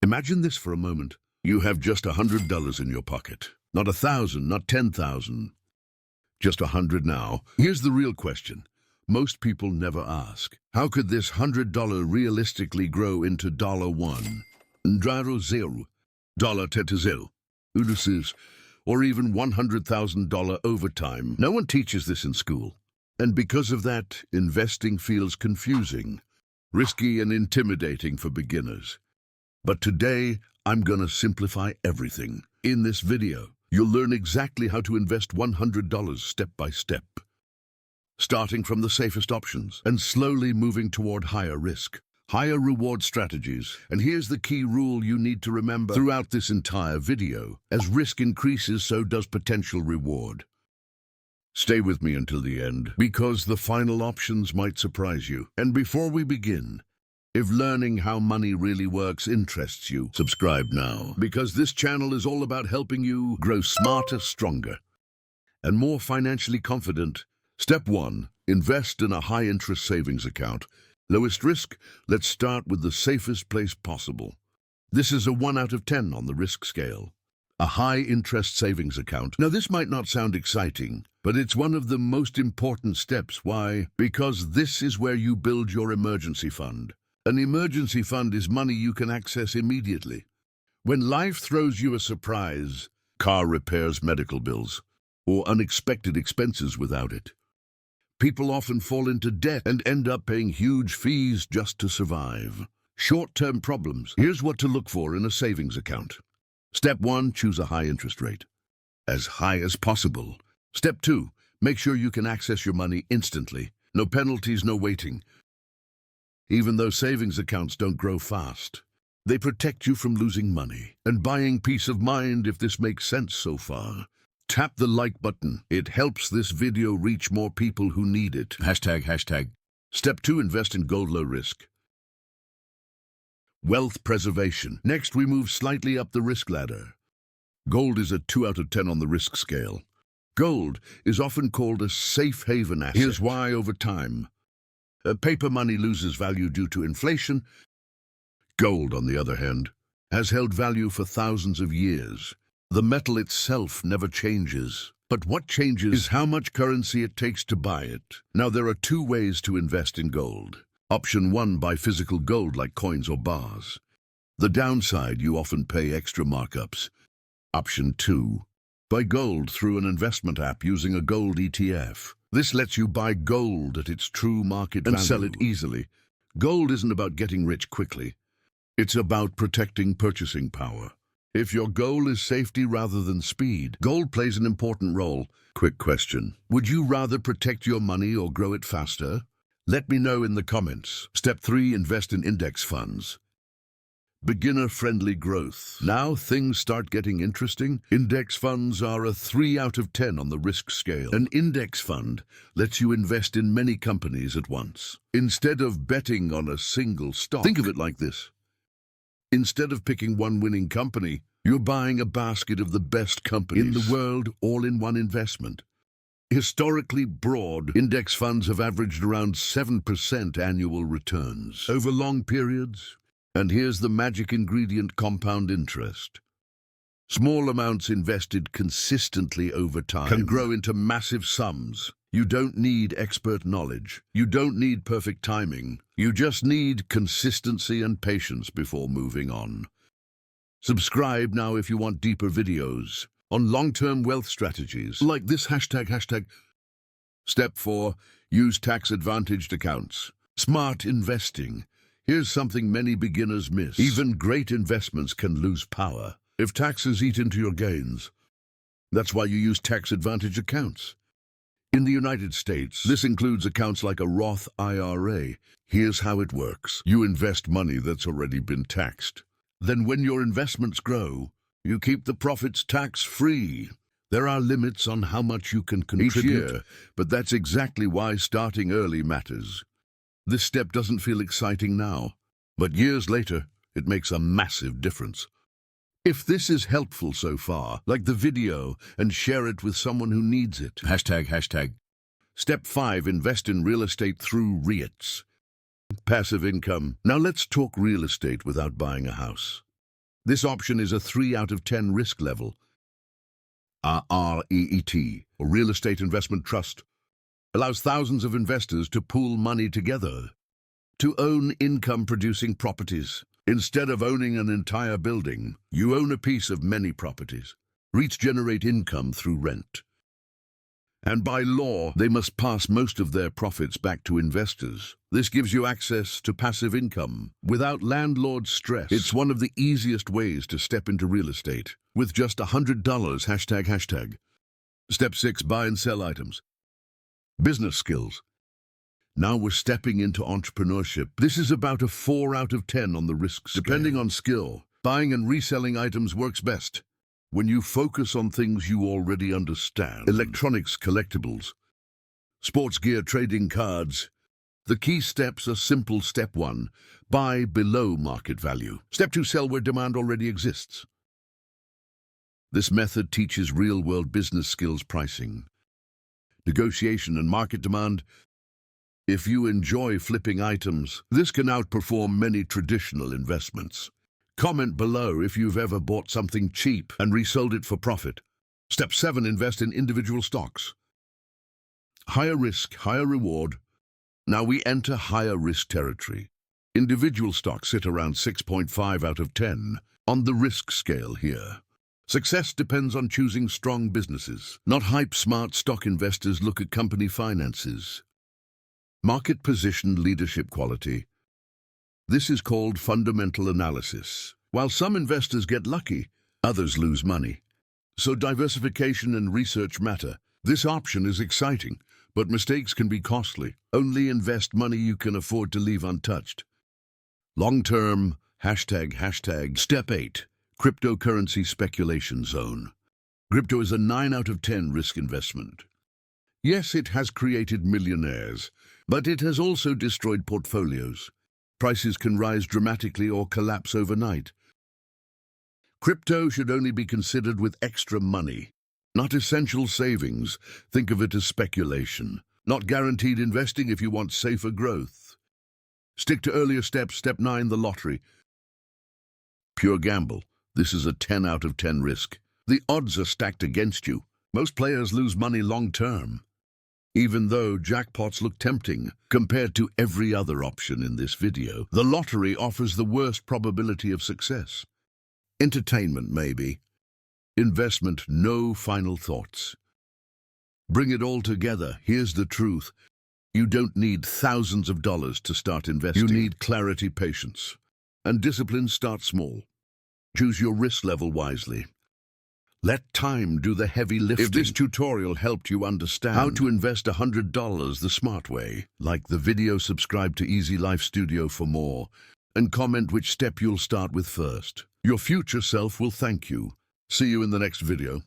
Imagine this for a moment. You have just $100 in your pocket. Not 1,000, not 10,000. Just 100 now. Here's the real question. Most people never ask. How could this $100 realistically grow into $1? $0, $10, $1, or even $100,000 over time? No one teaches this in school. And because of that, investing feels confusing, risky and intimidating for beginners. But today, I'm gonna simplify everything. In this video, you'll learn exactly how to invest $100 step by step, starting from the safest options and slowly moving toward higher risk, higher reward strategies. And here's the key rule you need to remember throughout this entire video. As risk increases, so does potential reward. Stay with me until the end, because the final options might surprise you. And before we begin, if learning how money really works interests you, subscribe now, because this channel is all about helping you grow smarter, stronger, and more financially confident. Step 1. Invest in a high-interest savings account. Lowest risk? Let's start with the safest place possible. This is a 1 out of 10 on the risk scale. A high-interest savings account. Now, this might not sound exciting, but it's one of the most important steps. Why? Because this is where you build your emergency fund. An emergency fund is money you can access immediately when life throws you a surprise, car repairs, medical bills, or unexpected expenses. Without it, people often fall into debt and end up paying huge fees just to survive. Short-term problems. Here's what to look for in a savings account. Step 1, choose a high interest rate, as high as possible. Step 2, make sure you can access your money instantly. No penalties, no waiting. Even though savings accounts don't grow fast, they protect you from losing money and buying peace of mind. If this makes sense so far, tap the like button. It helps this video reach more people who need it. Hashtag. Step 2, invest in gold, low risk. Wealth preservation. Next, we move slightly up the risk ladder. Gold is a 2 out of 10 on the risk scale. Gold is often called a safe haven asset. Here's why. Over time, paper money loses value due to inflation. Gold, on the other hand, has held value for thousands of years. The metal itself never changes, but what changes is how much currency it takes to buy it. Now, there are 2 ways to invest in gold. Option 1, buy physical gold like coins or bars. The downside, you often pay extra markups. Option 2, buy gold through an investment app using a gold ETF. This lets you buy gold at its true market value and sell it easily. Gold isn't about getting rich quickly. It's about protecting purchasing power. If your goal is safety rather than speed, gold plays an important role. Quick question. Would you rather protect your money or grow it faster? Let me know in the comments. Step 3, invest in index funds. Beginner-friendly growth. Now things start getting interesting. Index funds are a 3 out of 10 on the risk scale. An index fund lets you invest in many companies at once. Instead of betting on a single stock, think of it like this. Instead of picking one winning company, you're buying a basket of the best companies in the world, all in one investment. Historically broad, index funds have averaged around 7% annual returns over long periods. And here's the magic ingredient: compound interest. Small amounts invested consistently over time can grow into massive sums. You don't need expert knowledge. You don't need perfect timing. You just need consistency and patience before moving on. Subscribe now if you want deeper videos on long-term wealth strategies like this. Hashtag. Step 4, use tax-advantaged accounts. Smart investing. Here's something many beginners miss. Even great investments can lose power if taxes eat into your gains. That's why you use tax-advantaged accounts. In the United States, this includes accounts like a Roth IRA. Here's how it works. You invest money that's already been taxed. Then when your investments grow, you keep the profits tax-free. There are limits on how much you can contribute each year, but that's exactly why starting early matters. This step doesn't feel exciting now, but years later, it makes a massive difference. If this is helpful so far, like the video and share it with someone who needs it. Hashtag. Step 5, invest in real estate through REITs. Passive income. Now let's talk real estate without buying a house. This option is a 3 out of 10 risk level. Our REIT, or Real Estate Investment Trust, allows thousands of investors to pool money together to own income-producing properties. Instead of owning an entire building, you own a piece of many properties. REITs generate income through rent. And by law, they must pass most of their profits back to investors. This gives you access to passive income without landlord stress. It's one of the easiest ways to step into real estate with just $100 ##. Step 6, buy and sell items. Business skills. Now we're stepping into entrepreneurship. This is about a 4 out of 10 on the risk scale. Depending on skill, buying and reselling items works best when you focus on things you already understand. Electronics, collectibles, sports gear, trading cards. The key steps are simple. Step 1, buy below market value. Step 2, sell where demand already exists. This method teaches real-world business skills, pricing, negotiation, and market demand. If you enjoy flipping items, this can outperform many traditional investments. Comment below if you've ever bought something cheap and resold it for profit. Step 7, invest in individual stocks. Higher risk, higher reward. Now we enter higher risk territory. Individual stocks sit around 6.5 out of 10 on the risk scale here. Success depends on choosing strong businesses, not hype. Smart stock investors look at company finances, market position, leadership quality. This is called fundamental analysis. While some investors get lucky, others lose money. So diversification and research matter. This option is exciting, but mistakes can be costly. Only invest money you can afford to leave untouched. Long-term, ##. Step 8, cryptocurrency speculation zone. Crypto is a 9 out of 10 risk investment. Yes, it has created millionaires, but it has also destroyed portfolios. Prices can rise dramatically or collapse overnight. Crypto should only be considered with extra money, not essential savings. Think of it as speculation, not guaranteed investing if you want safer growth. Stick to earlier steps. Step 9, the lottery. Pure gamble. This is a 10 out of 10 risk. The odds are stacked against you. Most players lose money long term, even though jackpots look tempting compared to every other option in this video. The lottery offers the worst probability of success. Entertainment, maybe. Investment, no final thoughts. Bring it all together. Here's the truth. You don't need thousands of dollars to start investing. You need clarity, patience, and discipline. Start small. Choose your risk level wisely. Let time do the heavy lifting. If this tutorial helped you understand how to invest $100 the smart way, like the video, subscribe to Easy Life Studio for more, and comment which step you'll start with first. Your future self will thank you. See you in the next video.